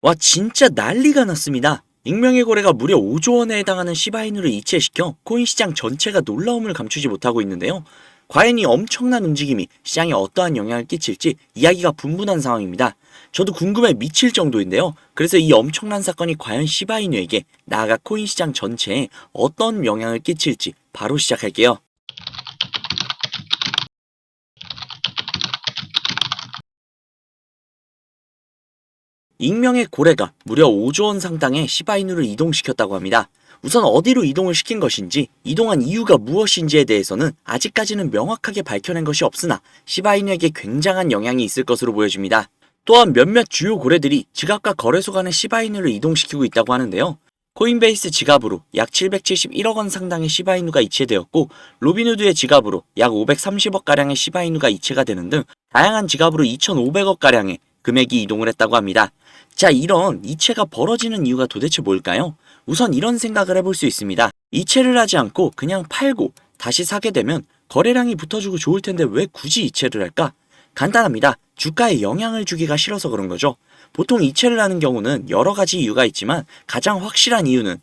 와, 진짜 난리가 났습니다. 익명의 고래가 무려 5조 원에 해당하는 시바이누를 이체시켜 코인 시장 전체가 놀라움을 감추지 못하고 있는데요. 과연 이 엄청난 움직임이 시장에 어떠한 영향을 끼칠지 이야기가 분분한 상황입니다. 저도 궁금해 미칠 정도인데요. 그래서 이 엄청난 사건이 과연 시바이누에게 나아가 코인 시장 전체에 어떤 영향을 끼칠지 바로 시작할게요. 익명의 고래가 무려 5조 원 상당의 시바이누를 이동시켰다고 합니다. 우선 어디로 이동을 시킨 것인지, 이동한 이유가 무엇인지에 대해서는 아직까지는 명확하게 밝혀낸 것이 없으나 시바이누에게 굉장한 영향이 있을 것으로 보여집니다. 또한 몇몇 주요 고래들이 지갑과 거래소 간의 시바이누를 이동시키고 있다고 하는데요. 코인베이스 지갑으로 약 771억 원 상당의 시바이누가 이체되었고, 로빈후드의 지갑으로 약 530억 가량의 시바이누가 이체가 되는 등 다양한 지갑으로 2,500억 가량의 금액이 이동을 했다고 합니다. 자, 이런 이체가 벌어지는 이유가 도대체 뭘까요? 우선 이런 생각을 해볼 수 있습니다. 이체를 하지 않고 그냥 팔고 다시 사게 되면 거래량이 붙어주고 좋을 텐데 왜 굳이 이체를 할까? 간단합니다. 주가에 영향을 주기가 싫어서 그런 거죠. 보통 이체를 하는 경우는 여러 가지 이유가 있지만 가장 확실한 이유는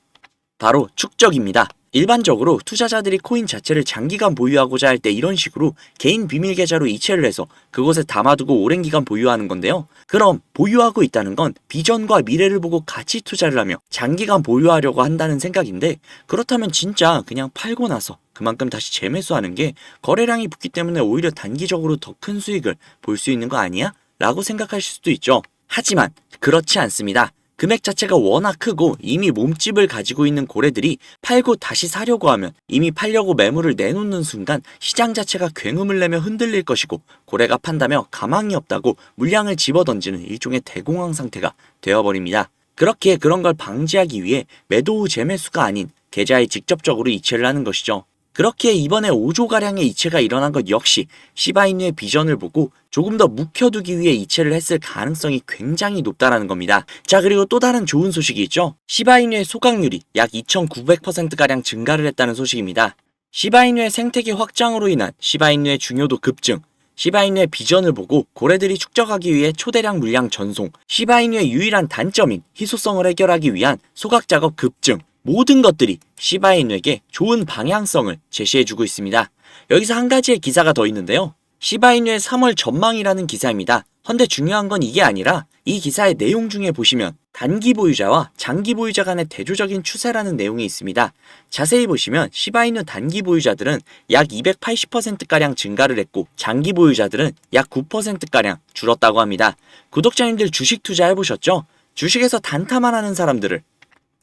바로 축적입니다. 일반적으로 투자자들이 코인 자체를 장기간 보유하고자 할 때 이런 식으로 개인 비밀 계좌로 이체를 해서 그곳에 담아두고 오랜 기간 보유하는 건데요. 그럼 보유하고 있다는 건 비전과 미래를 보고 같이 투자를 하며 장기간 보유하려고 한다는 생각인데, 그렇다면 진짜 그냥 팔고 나서 그만큼 다시 재매수하는 게 거래량이 붙기 때문에 오히려 단기적으로 더 큰 수익을 볼 수 있는 거 아니야? 라고 생각하실 수도 있죠. 하지만 그렇지 않습니다. 금액 자체가 워낙 크고 이미 몸집을 가지고 있는 고래들이 팔고 다시 사려고 하면 이미 팔려고 매물을 내놓는 순간 시장 자체가 굉음을 내며 흔들릴 것이고, 고래가 판다며 가망이 없다고 물량을 집어던지는 일종의 대공황 상태가 되어버립니다. 그렇기에 그런 걸 방지하기 위해 매도 후 재매수가 아닌 계좌에 직접적으로 이체를 하는 것이죠. 그렇기에 이번에 5조가량의 이체가 일어난 것 역시 시바이누의 비전을 보고 조금 더 묵혀두기 위해 이체를 했을 가능성이 굉장히 높다라는 겁니다. 자, 그리고 또 다른 좋은 소식이 있죠. 시바이누의 소각률이 약 2,900%가량 증가를 했다는 소식입니다. 시바이누의 생태계 확장으로 인한 시바이누의 중요도 급증, 시바이누의 비전을 보고 고래들이 축적하기 위해 초대량 물량 전송, 시바이누의 유일한 단점인 희소성을 해결하기 위한 소각 작업 급증, 모든 것들이 시바이누에게 좋은 방향성을 제시해주고 있습니다. 여기서 한 가지의 기사가 더 있는데요. 시바이누의 3월 전망이라는 기사입니다. 헌데 중요한 건 이게 아니라 이 기사의 내용 중에 보시면 단기 보유자와 장기 보유자 간의 대조적인 추세라는 내용이 있습니다. 자세히 보시면 시바이누 단기 보유자들은 약 280%가량 증가를 했고 장기 보유자들은 약 9%가량 줄었다고 합니다. 구독자님들 주식 투자해보셨죠? 주식에서 단타만 하는 사람들을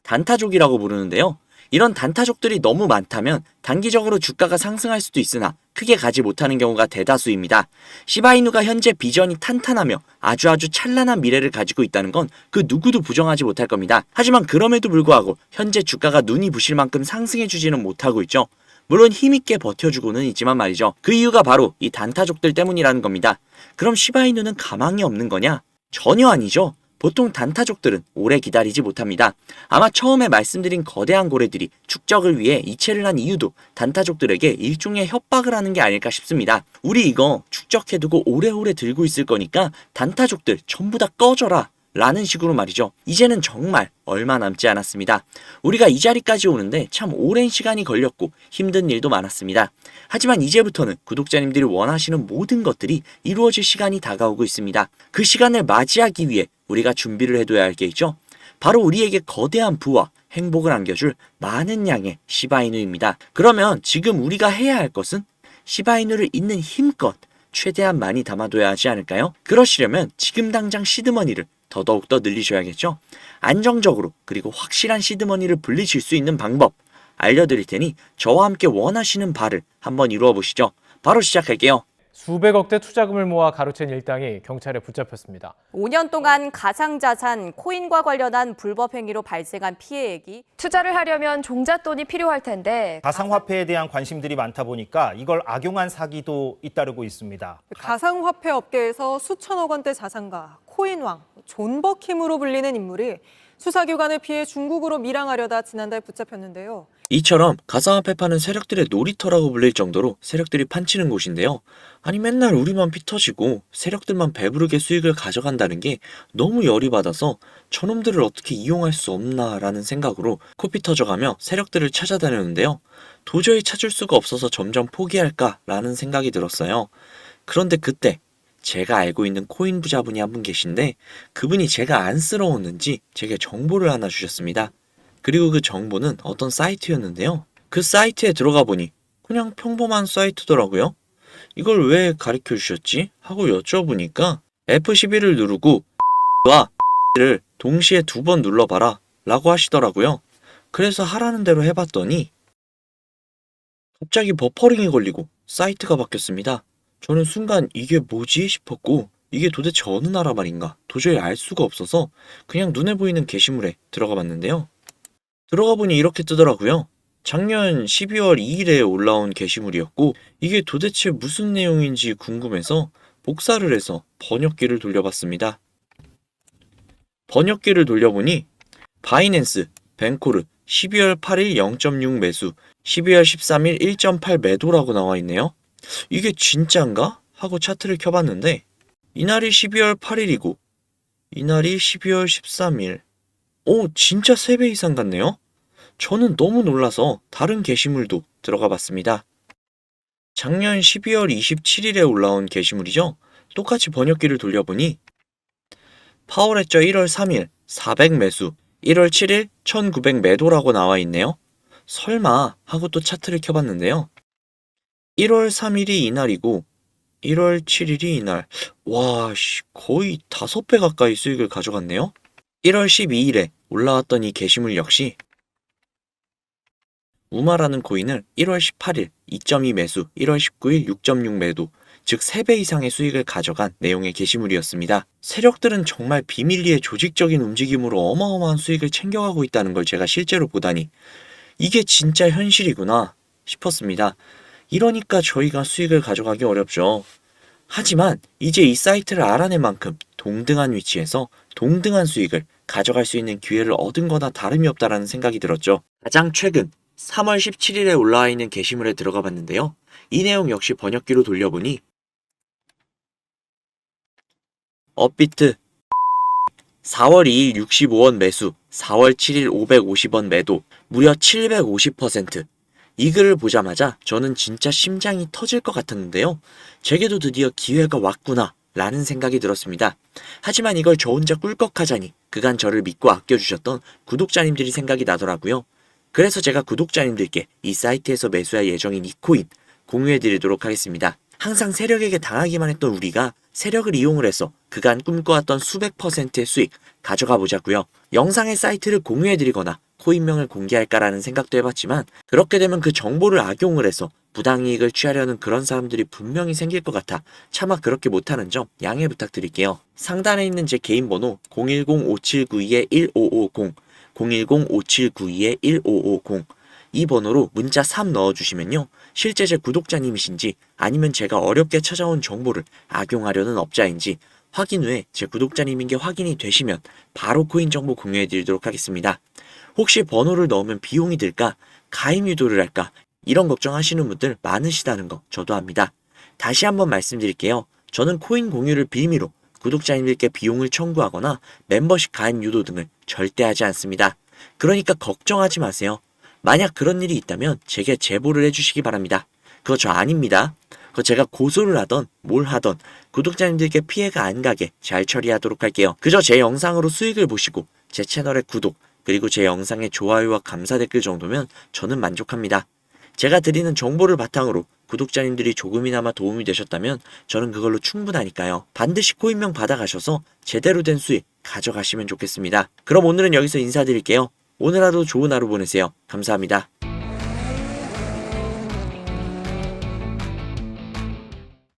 단타족이라고 부르는데요. 이런 단타족들이 너무 많다면 단기적으로 주가가 상승할 수도 있으나 크게 가지 못하는 경우가 대다수입니다. 시바이누가 현재 비전이 탄탄하며 아주 찬란한 미래를 가지고 있다는 건 그 누구도 부정하지 못할 겁니다. 하지만 그럼에도 불구하고 현재 주가가 눈이 부실 만큼 상승해주지는 못하고 있죠. 물론 힘있게 버텨주고는 있지만 말이죠. 그 이유가 바로 이 단타족들 때문이라는 겁니다. 그럼 시바이누는 가망이 없는 거냐? 전혀 아니죠. 보통 단타족들은 오래 기다리지 못합니다. 아마 처음에 말씀드린 거대한 고래들이 축적을 위해 이체를 한 이유도 단타족들에게 일종의 협박을 하는 게 아닐까 싶습니다. 우리 이거 축적해두고 오래오래 들고 있을 거니까 단타족들 전부 다 꺼져라 라는 식으로 말이죠. 이제는 정말 얼마 남지 않았습니다. 우리가 이 자리까지 오는데 참 오랜 시간이 걸렸고 힘든 일도 많았습니다. 하지만 이제부터는 구독자님들이 원하시는 모든 것들이 이루어질 시간이 다가오고 있습니다. 그 시간을 맞이하기 위해 우리가 준비를 해둬야 할 게 있죠. 바로 우리에게 거대한 부와 행복을 안겨줄 많은 양의 시바이누입니다. 그러면 지금 우리가 해야 할 것은 시바이누를 있는 힘껏 최대한 많이 담아둬야 하지 않을까요? 그러시려면 지금 당장 시드머니를 더더욱더 늘리셔야겠죠? 안정적으로 그리고 확실한 시드머니를 불리실 수 있는 방법 알려드릴 테니 저와 함께 원하시는 바를 한번 이루어 보시죠. 바로 시작할게요. 수백억대 투자금을 모아 가로챈 일당이 경찰에 붙잡혔습니다. 5년 동안 가상자산, 코인과 관련한 불법 행위로 발생한 피해액이 투자를 하려면 종잣돈이 필요할 텐데 가상화폐에 대한 관심들이 많다 보니까 이걸 악용한 사기도 잇따르고 있습니다. 가상화폐 업계에서 수천억 원대 자산가 코인왕 존 버킴으로 불리는 인물이 수사기관을 피해 중국으로 밀항하려다 지난달 붙잡혔는데요. 이처럼 가상화폐 파는 세력들의 놀이터라고 불릴 정도로 세력들이 판치는 곳인데요. 아니 맨날 우리만 피 터지고 세력들만 배부르게 수익을 가져간다는 게 너무 열이 받아서 저놈들을 어떻게 이용할 수 없나라는 생각으로 코피 터져가며 세력들을 찾아다녔는데요. 도저히 찾을 수가 없어서 점점 포기할까라는 생각이 들었어요. 그런데 그때 제가 알고 있는 코인 부자분이 한 분 계신데 그분이 제가 안쓰러웠는지 제게 정보를 하나 주셨습니다. 그리고 그 정보는 어떤 사이트였는데요. 그 사이트에 들어가 보니 그냥 평범한 사이트더라고요. 이걸 왜 가르쳐 주셨지? 하고 여쭤보니까 F11을 누르고 와 를 동시에 2번 눌러봐라 라고 하시더라고요. 그래서 하라는 대로 해봤더니 갑자기 버퍼링이 걸리고 사이트가 바뀌었습니다. 저는 순간 이게 뭐지 싶었고 이게 도대체 어느 나라 말인가 도저히 알 수가 없어서 그냥 눈에 보이는 게시물에 들어가 봤는데요. 들어가 보니 이렇게 뜨더라고요. 작년 12월 2일에 올라온 게시물이었고 이게 도대체 무슨 내용인지 궁금해서 복사를 해서 번역기를 돌려봤습니다. 번역기를 돌려보니 바이낸스, 벤코르 12월 8일 0.6 매수, 12월 13일 1.8 매도라고 나와 있네요. 이게 진짠가? 하고 차트를 켜봤는데 이날이 12월 8일이고 이날이 12월 13일. 오, 진짜 3배 이상 같네요. 저는 너무 놀라서 다른 게시물도 들어가 봤습니다. 작년 12월 27일에 올라온 게시물이죠. 똑같이 번역기를 돌려보니 파월했죠. 1월 3일 400 매수, 1월 7일 1900 매도라고 나와 있네요. 설마 하고 또 차트를 켜봤는데요. 1월 3일이 이날이고 1월 7일이 이날. 와, 거의 5배 가까이 수익을 가져갔네요. 1월 12일에 올라왔던 이 게시물 역시 우마라는 코인을 1월 18일 2.2 매수, 1월 19일 6.6 매도, 즉 3배 이상의 수익을 가져간 내용의 게시물이었습니다. 세력들은 정말 비밀리에 조직적인 움직임으로 어마어마한 수익을 챙겨가고 있다는 걸 제가 실제로 보다니 이게 진짜 현실이구나 싶었습니다. 이러니까 저희가 수익을 가져가기 어렵죠. 하지만 이제 이 사이트를 알아낸 만큼 동등한 위치에서 동등한 수익을 가져갈 수 있는 기회를 얻은 거나 다름이 없다라는 생각이 들었죠. 가장 최근 3월 17일에 올라와 있는 게시물에 들어가 봤는데요. 이 내용 역시 번역기로 돌려보니 업비트 4월 2일 65원 매수, 4월 7일 550원 매도, 무려 750%. 이 글을 보자마자 저는 진짜 심장이 터질 것 같았는데요. 제게도 드디어 기회가 왔구나 라는 생각이 들었습니다. 하지만 이걸 저 혼자 꿀꺽하자니 그간 저를 믿고 아껴주셨던 구독자님들이 생각이 나더라고요. 그래서 제가 구독자님들께 이 사이트에서 매수할 예정인 이 코인 공유해드리도록 하겠습니다. 항상 세력에게 당하기만 했던 우리가 세력을 이용을 해서 그간 꿈꿔왔던 수백 %의 수익 가져가 보자고요. 영상의 사이트를 공유해드리거나 코인명을 공개할까라는 생각도 해봤지만 그렇게 되면 그 정보를 악용을 해서 부당이익을 취하려는 그런 사람들이 분명히 생길 것 같아 차마 그렇게 못하는 점 양해 부탁드릴게요. 상단에 있는 제 개인 번호 010-5792-1550 010-5792-1550 이 번호로 문자 3 넣어주시면요. 실제 제 구독자님이신지 아니면 제가 어렵게 찾아온 정보를 악용하려는 업자인지 확인 후에 제 구독자님인 게 확인이 되시면 바로 코인 정보 공유해드리도록 하겠습니다. 혹시 번호를 넣으면 비용이 들까? 가입 유도를 할까? 이런 걱정하시는 분들 많으시다는 거 저도 압니다. 다시 한번 말씀드릴게요. 저는 코인 공유를 빌미로 구독자님들께 비용을 청구하거나 멤버십 가입 유도 등을 절대 하지 않습니다. 그러니까 걱정하지 마세요. 만약 그런 일이 있다면 제게 제보를 해주시기 바랍니다. 그거 저 아닙니다. 그거 제가 고소를 하던 뭘 하던 구독자님들께 피해가 안 가게 잘 처리하도록 할게요. 그저 제 영상으로 수익을 보시고 제 채널의 구독 그리고 제 영상의 좋아요와 감사 댓글 정도면 저는 만족합니다. 제가 드리는 정보를 바탕으로 구독자님들이 조금이나마 도움이 되셨다면 저는 그걸로 충분하니까요. 반드시 코인명 받아가셔서 제대로 된 수익 가져가시면 좋겠습니다. 그럼 오늘은 여기서 인사드릴게요. 오늘 하루 좋은 하루 보내세요. 감사합니다.